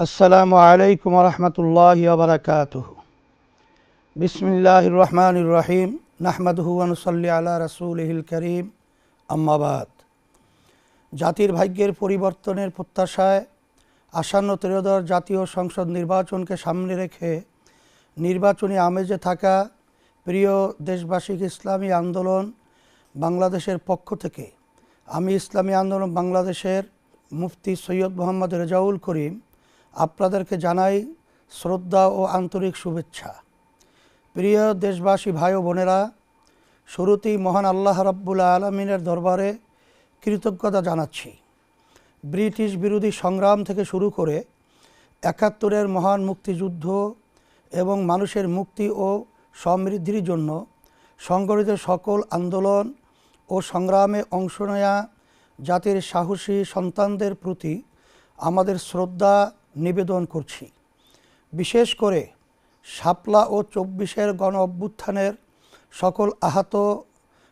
আসসালামু আলাইকুম রহমতুল্লাহি ওয়া বারাকাতুহু। বিসমিল্লাহির রহমানির রহিম। নাহমাদুহু ওয়া নুসাল্লি আলা রাসূলিহিল কারীম। আম্মা বাদ। জাতির ভাগ্যের পরিবর্তনের প্রত্যাশায় আসন্ন ত্রয়োদশ জাতীয় সংসদ নির্বাচনকে সামনে রেখে নির্বাচনী আমেজে থাকা প্রিয় দেশবাসীকে ইসলামী আন্দোলন বাংলাদেশের পক্ষ থেকে আমি ইসলামী আন্দোলন বাংলাদেশের মুফতি সৈয়দ মোহাম্মদ রেজাউল করিম আপনাদেরকে জানাই শ্রদ্ধা ও আন্তরিক শুভেচ্ছা। প্রিয় দেশবাসী ভাই ও বোনেরা, শুরুতেই মহান আল্লাহ রাব্বুল আলামিনের দরবারে কৃতজ্ঞতা জানাচ্ছি। ব্রিটিশ বিরোধী সংগ্রাম থেকে শুরু করে ৭১-এর মহান মুক্তিযুদ্ধ এবং মানুষের মুক্তি ও সমৃদ্ধির জন্য সংগঠিত সকল আন্দোলন ও সংগ্রামে অংশ নেয়া জাতির সাহসী সন্তানদের প্রতি আমাদের শ্রদ্ধা নিবেদন করছি। বিশেষ করে শাপলা ও ২৪-এর গণ অভ্যুত্থানের সকল আহত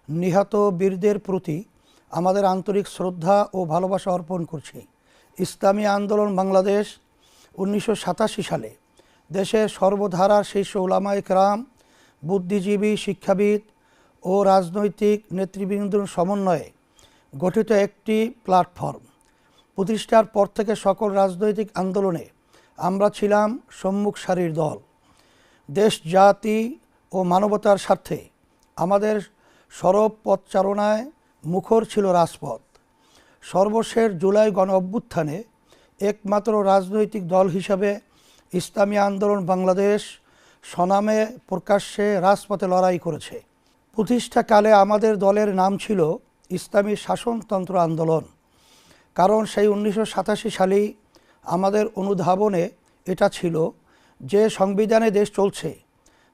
নিহত বীরদের প্রতি আমাদের আন্তরিক শ্রদ্ধা ও ভালোবাসা অর্পণ করছি। ইসলামী আন্দোলন বাংলাদেশ ১৯৮৭ সালে দেশের সর্বধারার শীর্ষ উলামায়ে কেরাম, বুদ্ধিজীবী, শিক্ষাবিদ ও রাজনৈতিক নেতৃবৃন্দর সমন্বয়ে গঠিত একটি প্ল্যাটফর্ম। প্রতিষ্ঠার পর থেকে সকল রাজনৈতিক আন্দোলনে আমরা ছিলাম সম্মুখ সারির দল। দেশ, জাতি ও মানবতার স্বার্থে আমাদের সরব পথচারণায় মুখর ছিল রাজপথ। সর্বশেষ জুলাই গণ অভ্যুত্থানে একমাত্র রাজনৈতিক দল হিসাবে ইসলামী আন্দোলন বাংলাদেশ স্বনামে প্রকাশ্যে রাজপথে লড়াই করেছে। প্রতিষ্ঠাকালে আমাদের দলের নাম ছিল ইসলামী শাসনতন্ত্র আন্দোলন। কারণ সেই ১৯৮৭ সালেই আমাদের অনুধাবনে এটা ছিল যে সংবিধানে দেশ চলছে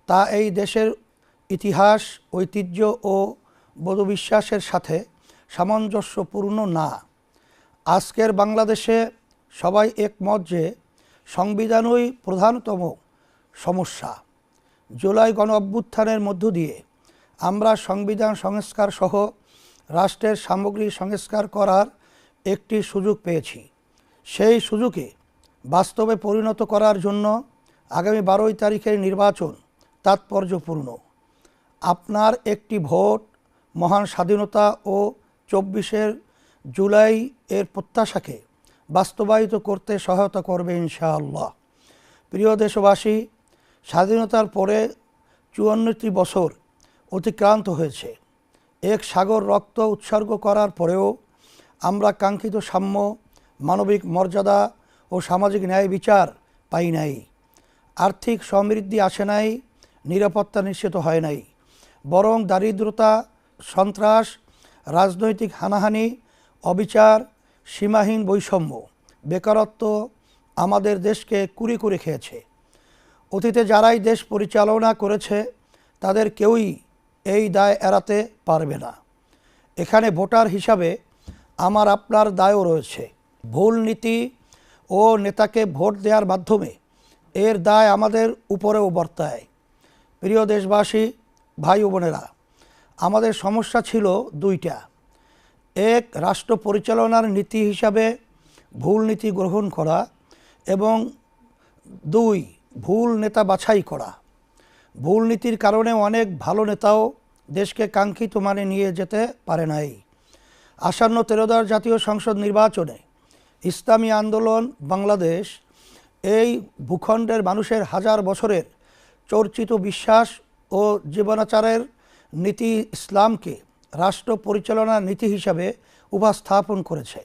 তা এই দেশের ইতিহাস, ঐতিহ্য ও বোধবিশ্বাসের সাথে সামঞ্জস্যপূর্ণ না। আজকের বাংলাদেশে সবাই একমত যে সংবিধানই প্রধানতম সমস্যা। জুলাই গণ অভ্যুত্থানের মধ্য দিয়ে আমরা সংবিধান সংস্কার সহ রাষ্ট্রের সামগ্রিক সংস্কার করার একটি সুযোগ পেয়েছি। সেই সুযোগে বাস্তবে পরিণত করার জন্য আগামী ১২ তারিখের নির্বাচন তাৎপর্যপূর্ণ। আপনার একটি ভোট মহান স্বাধীনতা ও ২৪শে জুলাই এর প্রত্যাশাকে বাস্তবায়িত করতে সহায়তা করবে ইনশাআল্লাহ। প্রিয় দেশবাসী, স্বাধীনতার পরে ৫৪টি বছর অতিক্রান্ত হয়েছে। এক সাগর রক্ত উৎসর্গ করার পরেও আমরা কাঙ্ক্ষিত সাম্য, মানবিক মর্যাদা ও সামাজিক ন্যায় বিচার পাই নাই। আর্থিক সমৃদ্ধি আসে নাই, নিরাপত্তা নিশ্চিত হয় নাই, বরং দারিদ্রতা, সন্ত্রাস, রাজনৈতিক হানাহানি, অবিচার, সীমাহীন বৈষম্য, বেকারত্ব আমাদের দেশকে কুরি করে খেয়েছে। অতীতে যারাই দেশ পরিচালনা করেছে তাদের কেউই এই দায় এড়াতে পারবে না। এখানে ভোটার হিসাবে আমার আপনার দায়ও রয়েছে। ভুল নীতি ও নেতাকে ভোট দেওয়ার মাধ্যমে এর দায় আমাদের উপরেও বর্তায়। প্রিয় দেশবাসী, ভাই ও বোনেরা, আমাদের সমস্যা ছিল দুইটা। এক, রাষ্ট্র পরিচালনার নীতি হিসাবে ভুল নীতি গ্রহণ করা, এবং দুই, ভুল নেতা বাছাই করা। ভুল নীতির কারণে অনেক ভালো নেতাও দেশকে কাঙ্ক্ষিত মানে নিয়ে যেতে পারে নাই। আসন্ন ত্রয়োদশ জাতীয় সংসদ নির্বাচনে ইসলামী আন্দোলন বাংলাদেশ এই ভূখণ্ডের মানুষের হাজার বছরের চর্চিত বিশ্বাস ও জীবনাচারের নীতি ইসলামকে রাষ্ট্র পরিচালনার নীতি হিসাবে উপস্থাপন করেছে।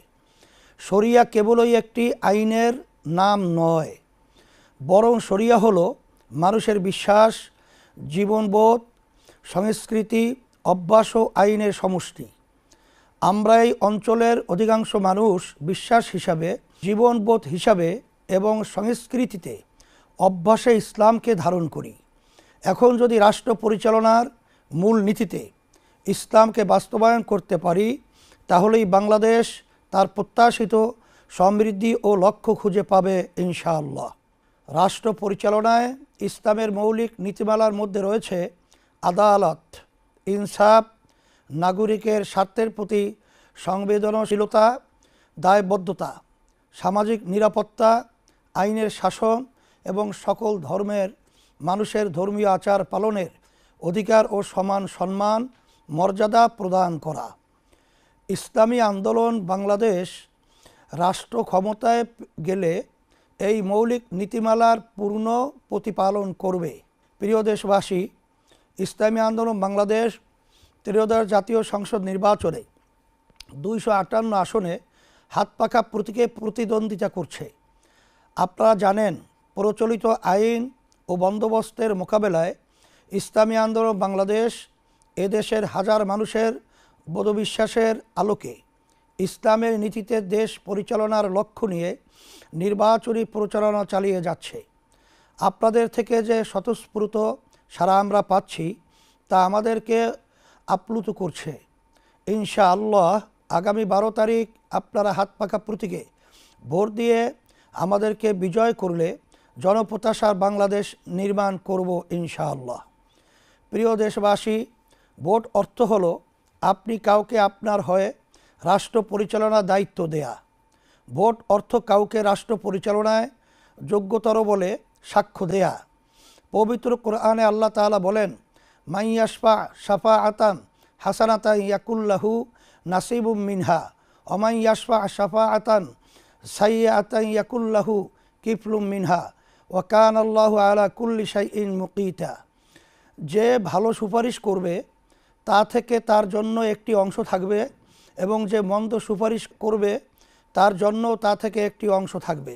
শরিয়া কেবলই একটি আইনের নাম নয়, বরং শরিয়া হলো মানুষের বিশ্বাস, জীবনবোধ, সংস্কৃতি, অভ্যাস ও আইনের সমষ্টি। আমরা এই অঞ্চলের অধিকাংশ মানুষ বিশ্বাস হিসাবে, জীবনবোধ হিসাবে এবং সংস্কৃতিতে, অভ্যাসে ইসলামকে ধারণ করি। এখন যদি রাষ্ট্র পরিচালনার মূল নীতিতে ইসলামকে বাস্তবায়ন করতে পারি, তাহলেই বাংলাদেশ তার প্রত্যাশিত সমৃদ্ধি ও লক্ষ্য খুঁজে পাবে ইনশাআল্লাহ। রাষ্ট্র পরিচালনায় ইসলামের মৌলিক নীতিমালার মধ্যে রয়েছে আদালত, ইনসাফ, নাগরিকের স্বার্থের প্রতি সংবেদনশীলতা, দায়বদ্ধতা, সামাজিক নিরাপত্তা, আইনের শাসন এবং সকল ধর্মের মানুষের ধর্মীয় আচার পালনের অধিকার ও সমান সম্মান মর্যাদা প্রদান করা। ইসলামী আন্দোলন বাংলাদেশ রাষ্ট্র ক্ষমতায় গেলে এই মৌলিক নীতিমালার পূর্ণ প্রতিপালন করবে। প্রিয় দেশবাসী, ইসলামী আন্দোলন বাংলাদেশ ত্রয়োদশ জাতীয় সংসদ নির্বাচনে 258 আসনে হাতপাখা প্রতীকে প্রতিদ্বন্দ্বিতা করছে। আপনারা জানেন, প্রচলিত আইন ও বন্দোবস্তের মোকাবেলায় ইসলামী আন্দোলন বাংলাদেশ এদেশের হাজার মানুষের বোধবিশ্বাসের আলোকে ইসলামের নীতিতে দেশ পরিচালনার লক্ষ্য নিয়ে নির্বাচনী প্রচারণা চালিয়ে যাচ্ছে। আপনাদের থেকে যে স্বতঃস্ফূর্ত সাড়া আমরা পাচ্ছি তা আমাদেরকে আপ্লুত করছে। ইনশাআল্লাহ আগামী 12 তারিখ আপনারা হাতপাখা প্রতীকে ভোট দিয়ে আমাদেরকে বিজয় করলে জনপ্রত্যাশার বাংলাদেশ নির্মাণ করব ইনশাআল্লাহ। প্রিয় দেশবাসী, ভোট অর্থ হলো আপনি কাউকে আপনার হয়ে রাষ্ট্র পরিচালনার দায়িত্ব দেয়া। ভোট অর্থ কাউকে রাষ্ট্র পরিচালনায় যোগ্যতর বলে সাক্ষ্য দেয়া। পবিত্র কোরআনে আল্লাহ তাআলা বলেন, মাইয়াশফা শাফাআতান হাসানাতান ইয়াকুল্লাহু নাসিবুম মিনহা অমাইয়াশফা শাফাআতান সাইয়্যাতান ইয়াকুল্লাহু কিফলুম মিনহা ওয়া কানাল্লাহু আলা কুল্লি শাইইন মুকিতা। যে ভালো সুপারিশ করবে তা থেকে তার জন্য একটি অংশ থাকবে এবং যে মন্দ সুপারিশ করবে তার জন্য তা থেকে একটি অংশ থাকবে।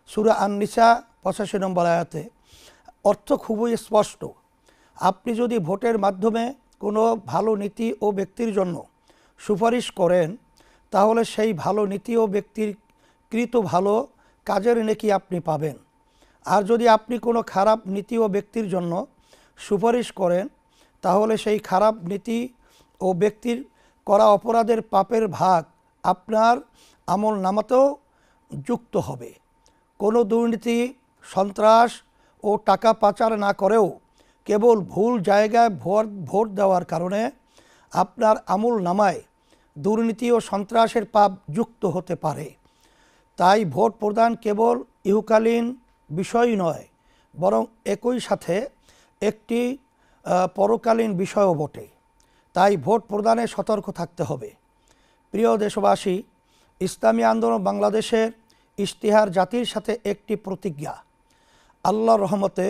সূরা আন-নিসা 85 নম্বর আয়াতে অর্থ খুবই স্পষ্ট। আপনি যদি ভোটের মাধ্যমে কোনো ভালো নীতি ও ব্যক্তির জন্য সুপারিশ করেন তাহলে সেই ভালো নীতি ও ব্যক্তির কৃত ভালো কাজের নেকি আপনি পাবেন। আর যদি আপনি কোনো খারাপ নীতি ও ব্যক্তির জন্য সুপারিশ করেন তাহলে সেই খারাপ নীতি ও ব্যক্তির করা অপরাধের পাপের ভাগ আপনার আমল নামাতেও যুক্ত হবে। কোনো দুর্নীতি, সন্ত্রাস ও টাকা পাচার না করেও কেবল ভুল জায়গায় ভোট দেওয়ার কারণে আপনার আমল নামায় দুর্নীতি ও সন্ত্রাসের পাপ যুক্ত হতে পারে। তাই ভোট প্রদান কেবল ইহকালীন বিষয় নয়, বরং একই সাথে একটি পরকালীন বিষয়ও বটে। তাই ভোট প্রদানে সতর্ক থাকতে হবে। প্রিয় দেশবাসী, ইসলামী আন্দোলন বাংলাদেশের ইশতেহার জাতির সাথে একটি প্রতিজ্ঞা। আল্লাহর রহমতে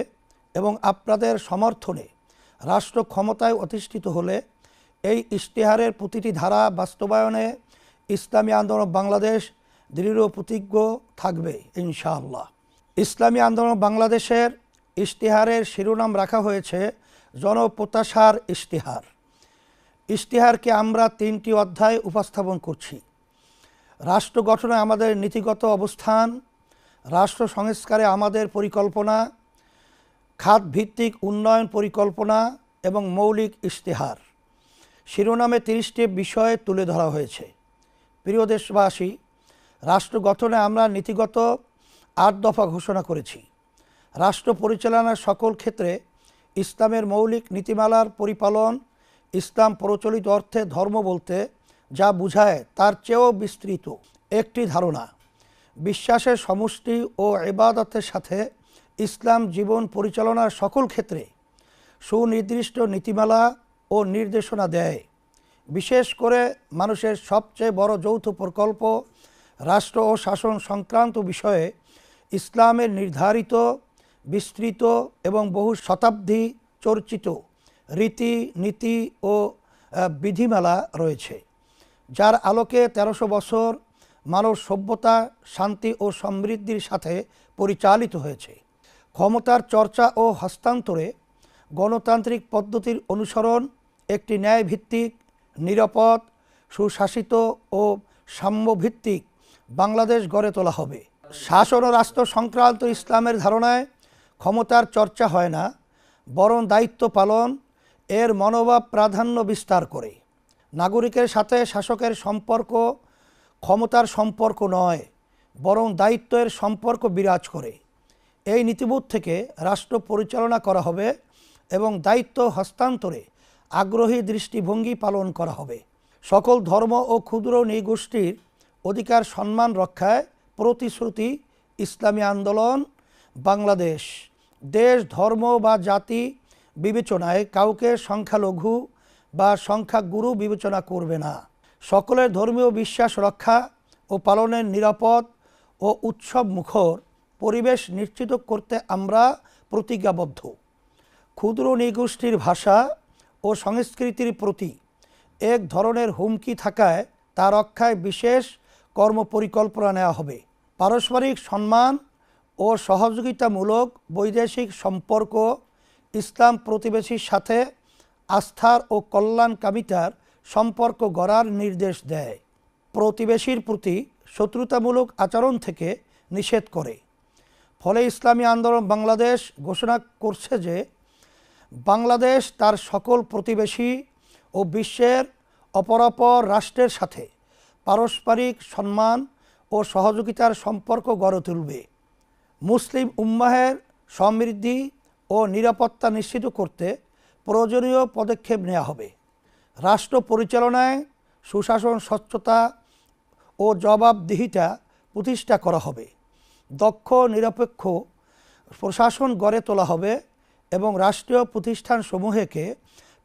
এবং আপনাদের সমর্থনে রাষ্ট্র ক্ষমতায় অধিষ্ঠিত হলে এই ইশতেহারের প্রতিটি ধারা বাস্তবায়নে ইসলামী আন্দোলন বাংলাদেশ দৃঢ় প্রতিজ্ঞ থাকবে ইনশাআল্লাহ। ইসলামী আন্দোলন বাংলাদেশের ইশতেহারের শিরোনাম রাখা হয়েছে জনপ্রত্যাশার ইশতেহার। ইশতেহারকে আমরা 3টি অধ্যায়ে উপস্থাপন করছি। রাষ্ট্র গঠনে আমাদের নীতিগত অবস্থান, রাষ্ট্র সংস্কারে আমাদের পরিকল্পনা, খাতভিত্তিক উন্নয়ন পরিকল্পনা এবং মৌলিক ইশতেহার। শিরোনামে 30টি বিষয় তুলে ধরা হয়েছে। প্রিয় দেশবাসী, রাষ্ট্র গঠনে আমরা নীতিগত 8 দফা ঘোষণা করেছি। রাষ্ট্র পরিচালনার সকল ক্ষেত্রে ইসলামের মৌলিক নীতিমালার পরিপালন, ইসলাম প্রচলিত অর্থে ধর্ম বলতে যা বোঝায় তার চেয়েও বিস্তৃত একটি ধারণা। বিশ্বাসের সমষ্টি ও ইবাদতের সাথে ইসলাম জীবন পরিচালনার সকল ক্ষেত্রে সুনির্দিষ্ট নীতিমালা ও নির্দেশনা দেয়। বিশেষ করে মানুষের সবচেয়ে বড় যৌথ প্রকল্প রাষ্ট্র ও শাসন সংক্রান্ত বিষয়ে ইসলামের নির্ধারিত, বিস্তৃত এবং বহু শতাব্দী চর্চিত রীতি নীতি ও বিধিমালা রয়েছে, যার আলোকে 1300 বছর মানব সভ্যতা শান্তি ও সমৃদ্ধির সাথে পরিচালিত হয়েছে। ক্ষমতার চর্চা ও হস্তান্তরে গণতান্ত্রিক পদ্ধতির অনুসরণ একটি ন্যায়ভিত্তিক, নিরাপদ, সুশাসিত ও সাম্যভিত্তিক বাংলাদেশ গড়ে তোলা হবে। শাসন ও রাষ্ট্র সংক্রান্ত ইসলামের ধারণায় ক্ষমতার চর্চা হয় না, বরং দায়িত্ব পালন এর মনোভাব প্রাধান্য বিস্তার করে। নাগরিকের সাথে শাসকের সম্পর্ক ক্ষমতার সম্পর্ক নয়, বরং দায়িত্বের সম্পর্ক বিরাজ করে। এই নীতিবোধ থেকে রাষ্ট্র পরিচালনা করা হবে এবং দায়িত্ব হস্তান্তরে আগ্রহী দৃষ্টিভঙ্গি পালন করা হবে। সকল ধর্ম ও ক্ষুদ্র নৃগোষ্ঠীর অধিকার সম্মান রক্ষায় প্রতিশ্রুতি ইসলামী আন্দোলন বাংলাদেশ দেশ, ধর্ম বা জাতি বিবেচনায় কাউকে সংখ্যালঘু বা সংখ্যাগুরু বিবেচনা করবে না। সকলের ধর্মীয় বিশ্বাস রক্ষা ও পালনের নিরাপদ ও উৎসব মুখর পরিবেশ নিশ্চিত করতে আমরা প্রতিজ্ঞাবদ্ধ। ক্ষুদ্র নৃগোষ্ঠীর ভাষা ও সংস্কৃতির প্রতি এক ধরনের হুমকি থাকায় তা রক্ষায় বিশেষ কর্মপরিকল্পনা নেওয়া হবে। পারস্পরিক সম্মান ও সহযোগিতামূলক বৈদেশিক সম্পর্ক ইসলাম প্রতিবেশীর সাথে আস্থার ও কল্যাণকামিতার সম্পর্ক গড়ার নির্দেশ দেয়। প্রতিবেশীর প্রতি শত্রুতামূলক আচরণ থেকে নিষেধ করে। ফলে ইসলামী আন্দোলন বাংলাদেশ ঘোষণা করছে যে বাংলাদেশ তার সকল প্রতিবেশী ও বিশ্বের অপরাপর রাষ্ট্রের সাথে পারস্পরিক সম্মান ও সহযোগিতার সম্পর্ক গড়ে তুলবে। মুসলিম উম্মাহের সমৃদ্ধি ও নিরাপত্তা নিশ্চিত করতে প্রয়োজনীয় পদক্ষেপ নেওয়া হবে। রাষ্ট্র পরিচালনায় সুশাসন, স্বচ্ছতা ও জবাবদিহিতা প্রতিষ্ঠা করা হবে। দক্ষ নিরপেক্ষ প্রশাসন গড়ে তোলা হবে এবং রাষ্ট্রীয় প্রতিষ্ঠানসমূহকে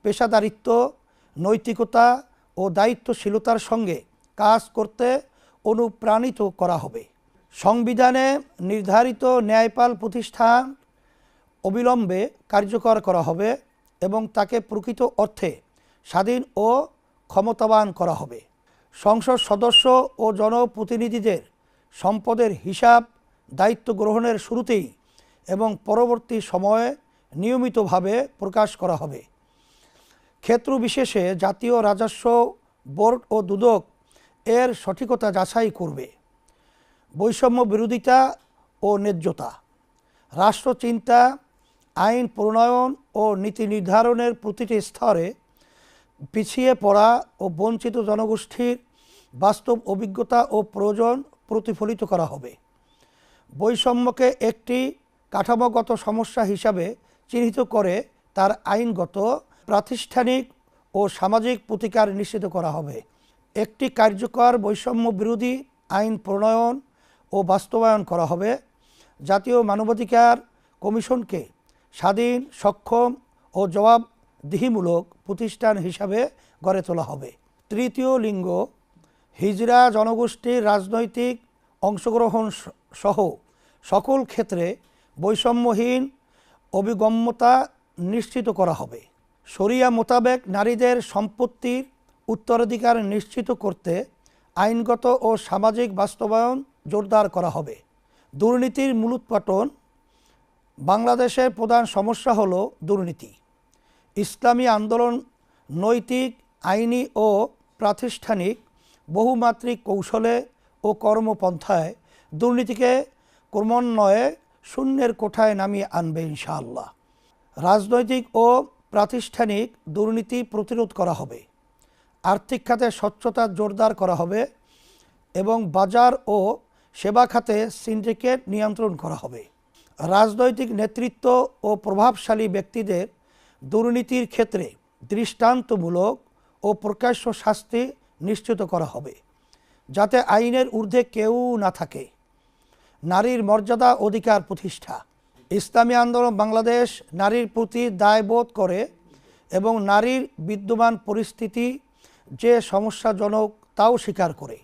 পেশাদারিত্ব, নৈতিকতা ও দায়িত্বশীলতার সঙ্গে কাজ করতে অনুপ্রাণিত করা হবে। সংবিধানে নির্ধারিত ন্যায়পাল প্রতিষ্ঠান অবিলম্বে কার্যকর করা হবে এবং তাকে প্রকৃত অর্থে স্বাধীন ও ক্ষমতাবান করা হবে। সংসদ সদস্য ও জনপ্রতিনিধিদের সম্পদের হিসাব দায়িত্ব গ্রহণের শুরুতেই এবং পরবর্তী সময়ে নিয়মিতভাবে প্রকাশ করা হবে। ক্ষেত্র বিশেষে জাতীয় রাজস্ব বোর্ড ও দুদক এর সঠিকতা যাচাই করবে। বৈষম্য বিরোধিতা ও ন্যায্যতা, রাষ্ট্রচিন্তা, আইন প্রণয়ন ও নীতি নির্ধারণের প্রতিটি স্তরে পিছিয়ে পড়া ও বঞ্চিত জনগোষ্ঠীর বাস্তব অভিজ্ঞতা ও প্রয়োজন প্রতিফলিত করা হবে। বৈষম্যকে একটি কাঠামোগত সমস্যা হিসাবে চিহ্নিত করে তার আইনগত, প্রাতিষ্ঠানিক ও সামাজিক প্রতিকার নিশ্চিত করা হবে। একটি কার্যকর বৈষম্য বিরোধী আইন প্রণয়ন ও বাস্তবায়ন করা হবে। জাতীয় মানবাধিকার কমিশনকে স্বাধীন, সক্ষম ও জবাবদিহিমূলক প্রতিষ্ঠান হিসাবে গড়ে তোলা হবে। তৃতীয় লিঙ্গ, হিজড়া জনগোষ্ঠীর রাজনৈতিক অংশগ্রহণ সহ সকল ক্ষেত্রে বৈষম্যহীন অভিগম্যতা নিশ্চিত করা হবে। শরিয়া মোতাবেক নারীদের সম্পত্তির উত্তরাধিকার নিশ্চিত করতে আইনগত ও সামাজিক বাস্তবায়ন জোরদার করা হবে। দুর্নীতির মূলোৎপাটন, বাংলাদেশের প্রধান সমস্যা হলো দুর্নীতি। ইসলামী আন্দোলন নৈতিক, আইনি ও প্রাতিষ্ঠানিক বহুমাত্রিক কৌশলে ও কর্মপন্থায় দুর্নীতিকে ক্রমান্বয়ে শূন্যের কোঠায় নামিয়ে আনবে ইনশাআল্লাহ। রাজনৈতিক ও প্রাতিষ্ঠানিক দুর্নীতি প্রতিরোধ করা হবে। আর্থিক খাতে স্বচ্ছতা জোরদার করা হবে এবং বাজার ও সেবা খাতে সিন্ডিকেট নিয়ন্ত্রণ করা হবে। রাজনৈতিক নেতৃত্ব ও প্রভাবশালী ব্যক্তিদের দুর্নীতির ক্ষেত্রে দৃষ্টান্তমূলক ও প্রকাশ্য শাস্তি নিশ্চিত করা হবে, যাতে আইনের ঊর্ধ্বে কেউ না থাকে। নারীর মর্যাদা, অধিকার প্রতিষ্ঠা, ইসলামী আন্দোলন বাংলাদেশ নারীর প্রতি দায়বোধ করে এবং নারীর বিদ্যমান পরিস্থিতি যে সমস্যাজনক তাও স্বীকার করে।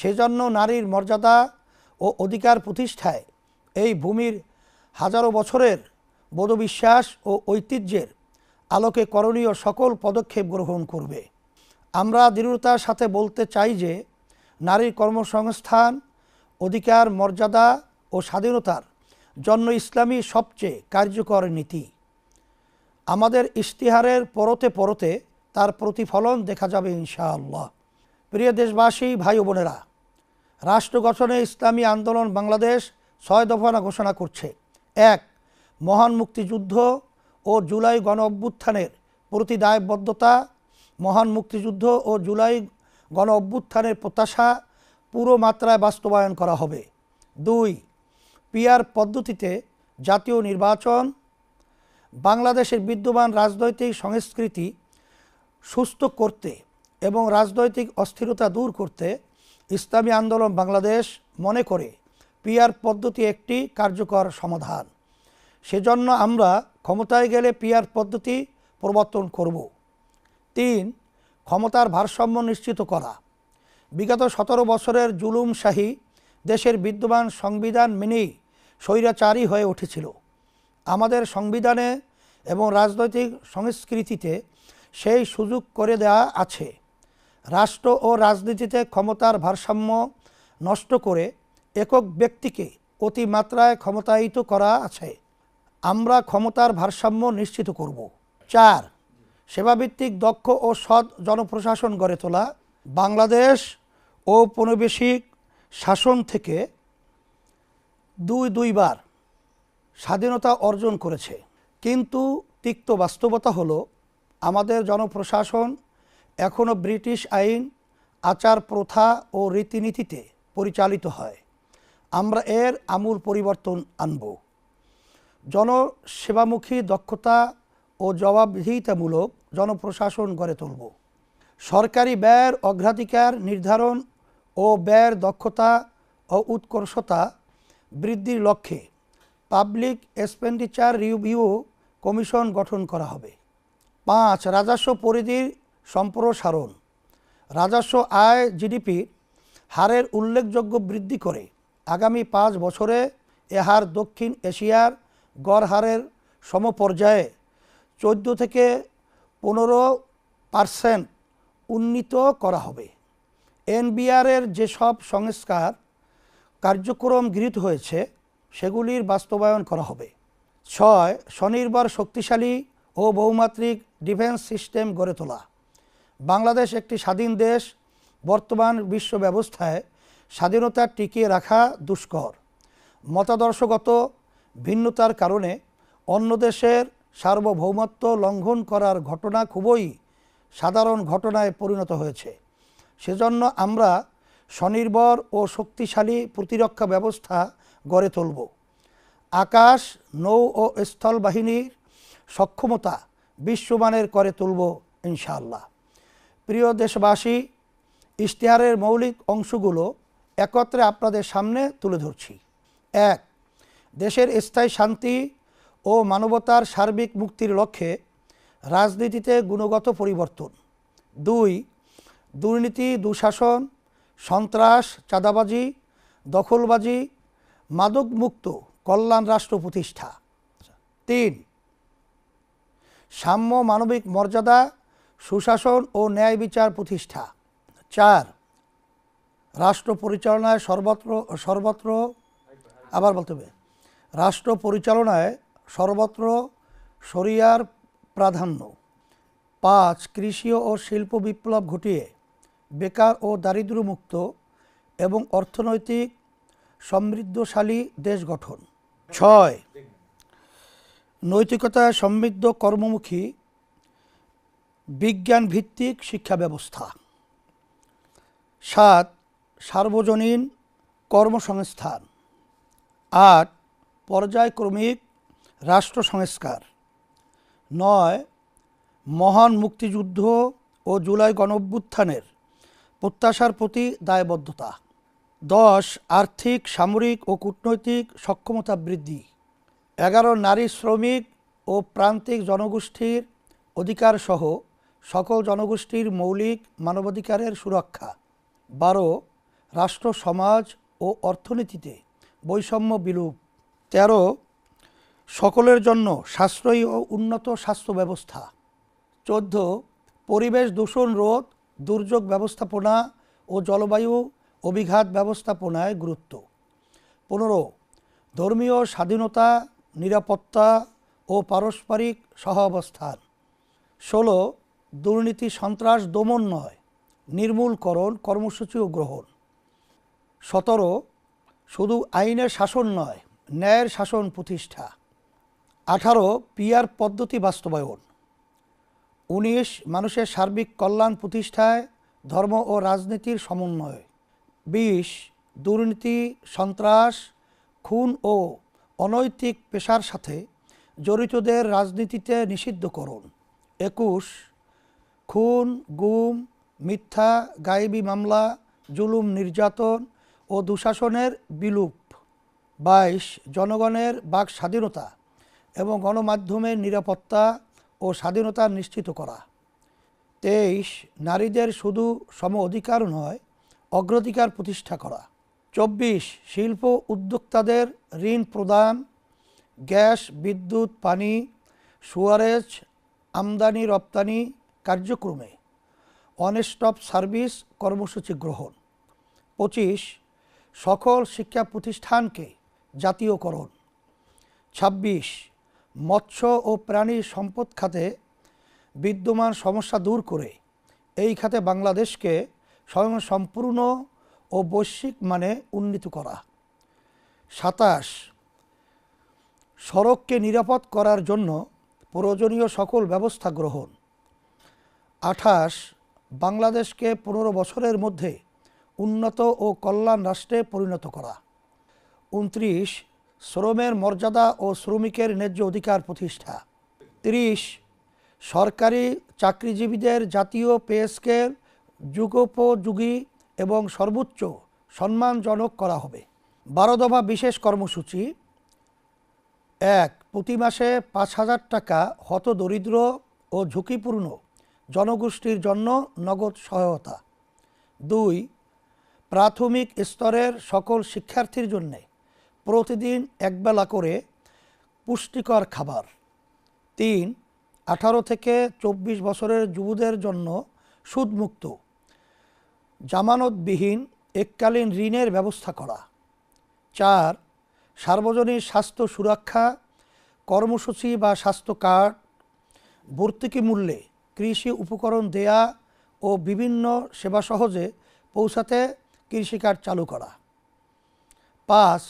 সেজন্য নারীর মর্যাদা ও অধিকার প্রতিষ্ঠায় এই ভূমির হাজারো বছরের বোধবিশ্বাস ও ঐতিহ্যের আলোকে করণীয় সকল পদক্ষেপ গ্রহণ করবে। আমরা দৃঢ়তার সাথে বলতে চাই যে নারীর কর্মসংস্থান, অধিকার, মর্যাদা ও স্বাধীনতার জন্য ইসলামী সবচেয়ে কার্যকর নীতি। আমাদের ইশতিহারের পরতে পরতে তার প্রতিফলন দেখা যাবে ইনশাআল্লাহ। প্রিয় দেশবাসী, ভাই ও বোনেরা, রাষ্ট্র গঠনে ইসলামী আন্দোলন বাংলাদেশ 6 দফা ঘোষণা করছে। 1. মহান মুক্তিযুদ্ধ ও জুলাই গণ অভ্যুত্থানের প্রতি দায়বদ্ধতা। মহান মুক্তিযুদ্ধ ও জুলাই গণ অভ্যুত্থানের প্রত্যাশা পুরো মাত্রায় বাস্তবায়ন করা হবে। 2. পিআর পদ্ধতিতে জাতীয় নির্বাচন। বাংলাদেশের বিদ্যমান রাজনৈতিক সংস্কৃতি সুস্থ করতে এবং রাজনৈতিক অস্থিরতা দূর করতে ইসলামী আন্দোলন বাংলাদেশ মনে করে পিআর পদ্ধতি একটি কার্যকর সমাধান। সেজন্য আমরা ক্ষমতায় গেলে পিআর পদ্ধতি প্রবর্তন করব। 3. ক্ষমতার ভারসাম্য নিশ্চিত করা। বিগত 17 বছরের জুলুমশাহী দেশের বিদ্যমান সংবিধান মেনেই স্বৈরাচারী হয়ে উঠেছিল। আমাদের সংবিধানে এবং রাজনৈতিক সংস্কৃতিতে সেই সুযোগ করে দেওয়া আছে। রাষ্ট্র ও রাজনীতিতে ক্ষমতার ভারসাম্য নষ্ট করে একক ব্যক্তিকে অতিমাত্রায় ক্ষমতায়িত করা আছে। আমরা ক্ষমতার ভারসাম্য নিশ্চিত করব। 4. সেবাভিত্তিক দক্ষ ও সৎ জনপ্রশাসন গড়ে তোলা। বাংলাদেশ ঔপনিবেশিক শাসন থেকে দুইবার স্বাধীনতা অর্জন করেছে, কিন্তু তিক্ত বাস্তবতা হলো আমাদের জনপ্রশাসন এখনও ব্রিটিশ আইন, আচার প্রথা ও রীতিনীতিতে পরিচালিত হয়। আমরা এর আমূল পরিবর্তন আনব। জনসেবামুখী দক্ষতা ও জবাবদিহিতামূলক জনপ্রশাসন গড়ে তুলব। সরকারি ব্যয়ের অগ্রাধিকার নির্ধারণ ও ব্যয়ের দক্ষতা ও উৎকর্ষতা বৃদ্ধির লক্ষ্যে পাবলিক এক্সপেন্ডিচার রিভিউ কমিশন গঠন করা হবে। 5. রাজস্ব পরিধির সম্প্রসারণ। রাজস্ব আয় জিডিপির হারের উল্লেখযোগ্য বৃদ্ধি করে আগামী 5 বছরে এ হার দক্ষিণ এশিয়ার গড় হারের সমপর্যায়ে 14 থেকে 15% উন্নীত করা হবে। এনবিআরের যেসব সংস্কার কার্যক্রম গৃহীত হয়েছে সেগুলির বাস্তবায়ন করা হবে। 6. স্বনির্ভর শক্তিশালী ও বহুমাত্রিক ডিফেন্স সিস্টেম গড়ে তোলা। বাংলাদেশ একটি স্বাধীন দেশ। বর্তমান বিশ্ব ব্যবস্থায় স্বাধীনতা টিকিয়ে রাখা দুষ্কর। মতাদর্শগত ভিন্নতার কারণে অন্য দেশের সার্বভৌমত্ব লঙ্ঘন করার ঘটনা খুবই সাধারণ ঘটনায় পরিণত হয়েছে। সেজন্য আমরা স্বনির্ভর ও শক্তিশালী প্রতিরক্ষা ব্যবস্থা গড়ে তুলব। আকাশ, নৌ ও স্থল বাহিনীর সক্ষমতা বিশ্বমানের করে তুলব ইনশাআল্লাহ। প্রিয় দেশবাসী, ইশতেহারের মৌলিক অংশগুলো একত্রে আপনাদের সামনে তুলে ধরছি। 1. দেশের স্থায়ী শান্তি ও মানবতার সার্বিক মুক্তির লক্ষ্যে রাজনীতিতে গুণগত পরিবর্তন। 2. দুর্নীতি, দুঃশাসন, সন্ত্রাস, চাঁদাবাজি, দখলবাজি, মাদকমুক্ত কল্যাণ রাষ্ট্র প্রতিষ্ঠা। 3. সাম্য, মানবিক মর্যাদা, সুশাসন ও ন্যায় বিচার প্রতিষ্ঠা। 4. রাষ্ট্র পরিচালনায় রাষ্ট্র পরিচালনায় সর্বত্র শরিয়ার প্রাধান্য। 5. কৃষি ও শিল্প বিপ্লব ঘটিয়ে বেকার ও দারিদ্র্যমুক্ত এবং অর্থনৈতিক সমৃদ্ধশালী দেশ গঠন। 6. নৈতিকতায় সমৃদ্ধ কর্মমুখী বিজ্ঞান ভিত্তিক শিক্ষা ব্যবস্থা। 7. সার্বজনীন কর্মসংস্থান। 8. পর্যায়ক্রমিক রাষ্ট্র সংস্কার। 9. মহান মুক্তিযুদ্ধ ও জুলাই গণঅভ্যুত্থানের প্রত্যাশার প্রতি দায়বদ্ধতা। 10. আর্থিক, সামরিক ও কূটনৈতিক সক্ষমতা বৃদ্ধি। 11. নারী, শ্রমিক ও প্রান্তিক জনগোষ্ঠীর অধিকার সহ সকল জনগোষ্ঠীর মৌলিক মানবাধিকারের সুরক্ষা। 12. রাষ্ট্র, সমাজ ও অর্থনীতিতে বৈষম্য বিলোপ। 13. সকলের জন্য সাশ্রয়ী ও উন্নত স্বাস্থ্য ব্যবস্থা। 14. পরিবেশ দূষণ রোধ, দুর্যোগ ব্যবস্থাপনা ও জলবায়ু অভিঘাত ব্যবস্থাপনায় গুরুত্ব। 15. ধর্মীয় স্বাধীনতা, নিরাপত্তা ও পারস্পরিক সহাবস্থান। 16. দুর্নীতি, সন্ত্রাস দমন নয়, নির্মূলকরণ কর্মসূচি ও গ্রহণ। 17. শুধু আইনের শাসন নয়, ন্যায়ের শাসন প্রতিষ্ঠা। 18. পিআর পদ্ধতি বাস্তবায়ন। 19. মানুষের সার্বিক কল্যাণ প্রতিষ্ঠায় ধর্ম ও রাজনীতির সমন্বয়। 20. দুর্নীতি, সন্ত্রাস, খুন ও অনৈতিক পেশার সাথে জড়িতদের রাজনীতিতে নিষিদ্ধকরণ। 21. খুন, গুম, মিথ্যা, গায়েবী মামলা, জুলুম, নির্যাতন ও দুঃশাসনের বিলোপ। 22 জনগণের বাক স্বাধীনতা এবং গণমাধ্যমের নিরাপত্তা ও স্বাধীনতা নিশ্চিত করা। 23 নারীদের শুধু সম অধিকার নয়, অগ্রাধিকার প্রতিষ্ঠা করা। 24 শিল্প উদ্যোক্তাদের ঋণ প্রদান, গ্যাস, বিদ্যুৎ, পানি, সুয়ারেজ, আমদানি রপ্তানি কার্যক্রমে ওয়ান স্টপ সার্ভিস কর্মসূচি গ্রহণ। 25 সকল শিক্ষা প্রতিষ্ঠানকে জাতীয়করণ। 26 মৎস্য ও প্রাণী সম্পদ খাতে বিদ্যমান সমস্যা দূর করে এই খাতে বাংলাদেশকে স্বয়ংসম্পূর্ণ ও বৈশ্বিক মানে উন্নীত করা। 27 সড়ককে নিরাপদ করার জন্য প্রয়োজনীয় সকল ব্যবস্থা গ্রহণ। 28 বাংলাদেশকে 15 বছরের মধ্যে উন্নত ও কল্যাণ রাষ্ট্রে পরিণত করা। 29 শ্রমের মর্যাদা ও শ্রমিকের ন্যায্য অধিকার প্রতিষ্ঠা। 30 সরকারি চাকরিজীবীদের জাতীয় পে স্কেল যুগোপযোগী এবং সর্বোচ্চ সম্মানজনক করা হবে। 12 দফা বিশেষ কর্মসূচি। 1 প্রতি মাসে 5,000 টাকা হতদরিদ্র ও ঝুঁকিপূর্ণ জনগোষ্ঠীর জন্য নগদ সহায়তা। 2 প্রাথমিক স্তরের সকল শিক্ষার্থীর জন্যে প্রতিদিন একবেলা করে পুষ্টিকর খাবার। 3 18 থেকে 24 বছরের যুবদের জন্য সুদমুক্ত জামানতবিহীন এককালীন ঋণের ব্যবস্থা করা। 4 সার্বজনীন স্বাস্থ্য সুরক্ষা কর্মসূচি বা স্বাস্থ্য কার্ড, ভর্তুকি মূল্যে কৃষি উপকরণ দেয়া ও বিভিন্ন সেবা সহজে পৌঁছাতে কৃষিকার্ড চালু করা। 5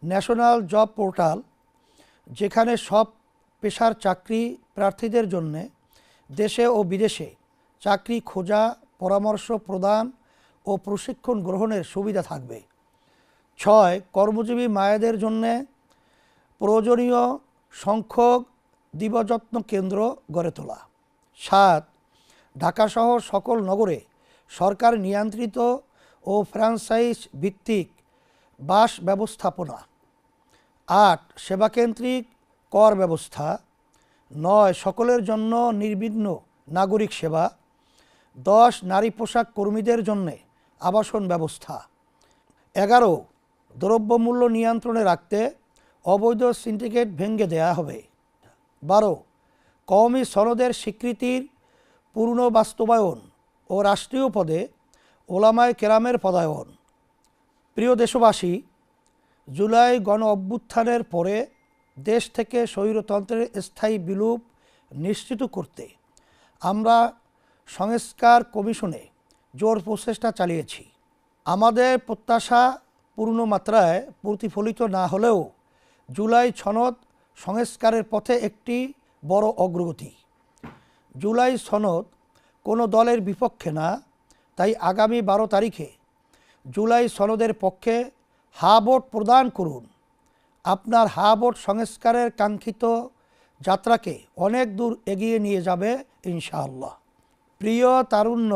ন্যাশনাল জব পোর্টাল, যেখানে সব পেশার চাকরি প্রার্থীদের জন্যে দেশে ও বিদেশে চাকরি খোঁজা, পরামর্শ প্রদান ও প্রশিক্ষণ গ্রহণের সুবিধা থাকবে। 6 কর্মজীবী মায়েদের জন্যে প্রয়োজনীয় সংখ্যক দিবযত্ন কেন্দ্র গড়ে তোলা। 7 ঢাকাসহ সকল নগরে সরকার নিয়ন্ত্রিত ও ফ্র্যাঞ্চাইজ ভিত্তিক বাস ব্যবস্থাপনা। 8 সেবাকেন্দ্রিক কর ব্যবস্থা। 9 সকলের জন্য নির্বিঘ্ন নাগরিক সেবা। 10 নারী পোশাক কর্মীদের জন্য আবাসন ব্যবস্থা। 11 দ্রব্যমূল্য নিয়ন্ত্রণে রাখতে অবৈধ সিন্ডিকেট ভেঙে দেয়া হবে। 12 কওমি সনদের স্বীকৃতির পূর্ণ বাস্তবায়ন ও রাষ্ট্রীয় পদে ওলামায়ে কেরামের পদায়ন। প্রিয় দেশবাসী, জুলাই গণ অভ্যুত্থানের পরে দেশ থেকে স্বৈরতন্ত্রের স্থায়ী বিলোপ নিশ্চিত করতে আমরা সংস্কার কমিশনে জোর প্রচেষ্টা চালিয়েছি। আমাদের প্রত্যাশা পূর্ণ মাত্রায় প্রতিফলিত না হলেও জুলাই সনদ সংস্কারের পথে একটি বড় অগ্রগতি। জুলাই সনদ কোনো দলের বিপক্ষে না, তাই আগামী 12 তারিখে জুলাই সনদের পক্ষে হা ভোট প্রদান করুন। আপনার হা ভোট সংস্কারের কাঙ্ক্ষিত যাত্রাকে অনেক দূর এগিয়ে নিয়ে যাবে ইনশাআল্লাহ। প্রিয় তারুণ্য,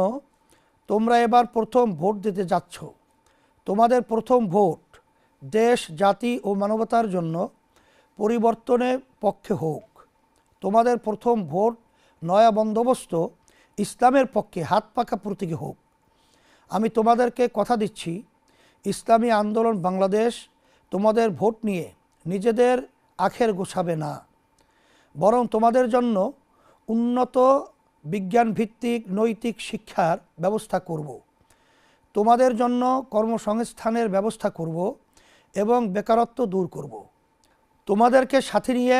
তোমরা এবার প্রথম ভোট দিতে যাচ্ছ। তোমাদের প্রথম ভোট দেশ, জাতি ও মানবতার জন্য পরিবর্তনের পক্ষে হোক। তোমাদের প্রথম ভোট নয়া বন্দোবস্ত ইসলামের পক্ষে হাত পাকা প্রতীকী হোক। আমি তোমাদেরকে কথা দিচ্ছি, ইসলামী আন্দোলন বাংলাদেশ তোমাদের ভোট নিয়ে নিজেদের আখের গোছাবে না, বরং তোমাদের জন্য উন্নত বিজ্ঞানভিত্তিক নৈতিক শিক্ষার ব্যবস্থা করব। তোমাদের জন্য কর্মসংস্থানের ব্যবস্থা করব এবং বেকারত্ব দূর করব। তোমাদেরকে সাথে নিয়ে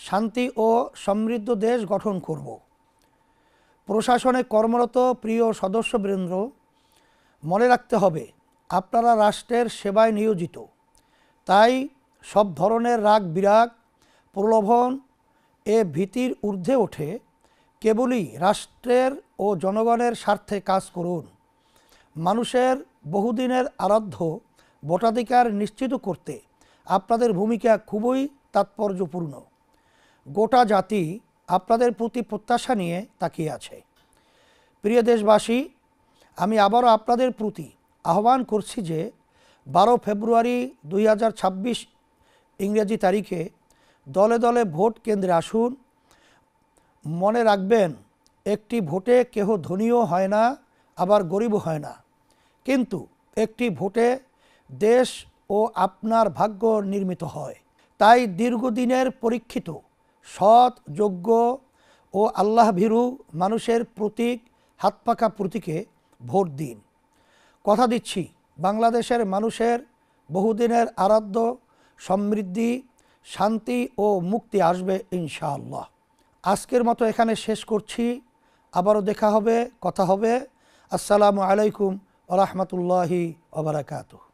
শান্তি ও সমৃদ্ধ দেশ গঠন করব। প্রশাসনে কর্মরত প্রিয় সদস্যবৃন্দ, মনে রাখতে হবে আপনারা রাষ্ট্রের সেবায় নিয়োজিত। তাই সব ধরনের রাগ বিরাগ, প্রলোভন এ ভীতির ঊর্ধ্বে ওঠে কেবলই রাষ্ট্রের ও জনগণের স্বার্থে কাজ করুন। মানুষের বহুদিনের আরাধ্য ভোটাধিকার নিশ্চিত করতে আপনাদের ভূমিকা খুবই তাৎপর্যপূর্ণ। গোটা জাতি আপনাদের প্রতি প্রত্যাশা নিয়ে তাকিয়ে আছে। প্রিয় দেশবাসী, আমি আবারও আপনাদের প্রতি আহ্বান করছি যে 12 ফেব্রুয়ারি 2026 ইংরেজি তারিখে দলে দলে ভোট কেন্দ্রে আসুন। মনে রাখবেন, একটি ভোটে কেহ ধনীও হয় না, আবার গরিবও হয় না, কিন্তু একটি ভোটে দেশ ও আপনার ভাগ্য নির্মিত হয়। তাই দীর্ঘদিনের পরীক্ষিত, সৎ, যোগ্য ও আল্লাহভীরু মানুষের প্রতীক, হাতপাকা প্রতীকে ভোট দিন। কথা দিচ্ছি, বাংলাদেশের মানুষের বহুদিনের আরাধ্য সমৃদ্ধি, শান্তি ও মুক্তি আসবে ইনশাআল্লাহ। আজকের মতো এখানে শেষ করছি। আবারও দেখা হবে, কথা হবে। আসসালামু আলাইকুম ওয়া রাহমাতুল্লাহি ওয়া বারাকাতুহু।